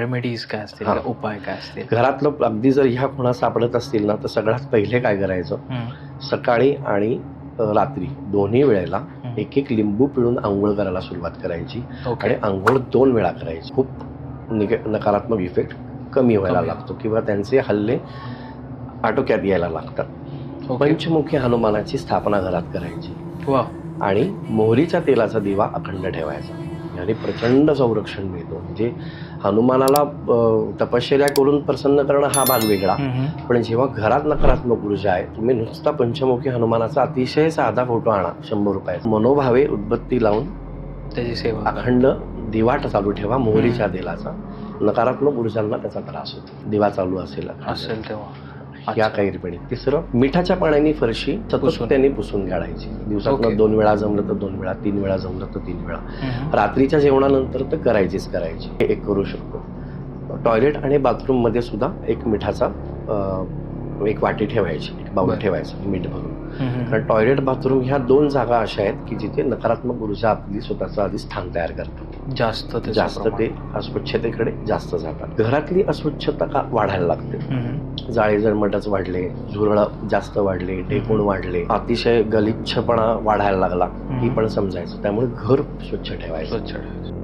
Remedies काय असतील, हां. उपाय काय असतील? घरातलं अगदी जर ह्या खुणा सापडत असतील ना, तर सगळ्यात पहिले काय करायचं, सकाळी आणि रात्री दोन्ही वेळेला एक एक लिंबू पिळून आंघोळ करायला सुरुवात करायची. ओके. आणि आंघोळ 2 वेळा करायची. खूप नकारात्मक इफेक्ट कमी व्हायला लागतो किंवा त्यांचे हल्ले आटोक्यात यायला लागतात. ओके. पंचमुखी हनुमानाची स्थापना घरात करायची वा. आणि मोहरीच्या तेलाचा दिवा अखंड ठेवायचा. याने प्रचंड संरक्षण मिळतो. म्हणजे हनुमानाला तपश्चर्या करून प्रसन्न करणं हा भाग वेगळा, पण जेव्हा घरात नकारात्मक ऊर्जा आहे, तुम्ही नुसता पंचमुखी हनुमानाचा अतिशय साधा फोटो आणा, 100 रुपयाचा, मनोभावे उदबत्ती लावून त्याची सेवा अखंड दिवाट चालू ठेवा मोहरीच्या तेलाचा. नकारात्मक ऊर्जांना त्याचा त्रास होतो. दिवा चालू असेल तेव्हा. या काही रिपेडी. तिसरं, मिठाच्या पाण्याने फरशी सतत त्याने पुसून काढायची. दिवसातून 2 वेळा जमलं तर 2 वेळा, 3 वेळा जमलं तर 3 वेळा. रात्रीच्या जेवणानंतर तर करायचीच करायची. हे एक करू शकतो. टॉयलेट आणि बाथरूममध्ये सुद्धा एक मिठाचा एक वाटी ठेवायची, एक बाउल ठेवायचा मीठ भरून. कारण टॉयलेट बाथरूम ह्या 2 जागा अशा आहेत की जिथे नकारात्मक ऊर्जा आपली स्वतःचं आधी स्थान तयार करतात. जास्त ते अस्वच्छतेकडे जास्त जातात. घरातली अस्वच्छता का वाढायला लागते. जाळे जळमटच वाढले, झुरळं जास्त वाढले, ढेकूण वाढले, अतिशय गलिच्छपणा वाढायला लागला, ही पण समजायचं. त्यामुळे घर स्वच्छ ठेवायचं.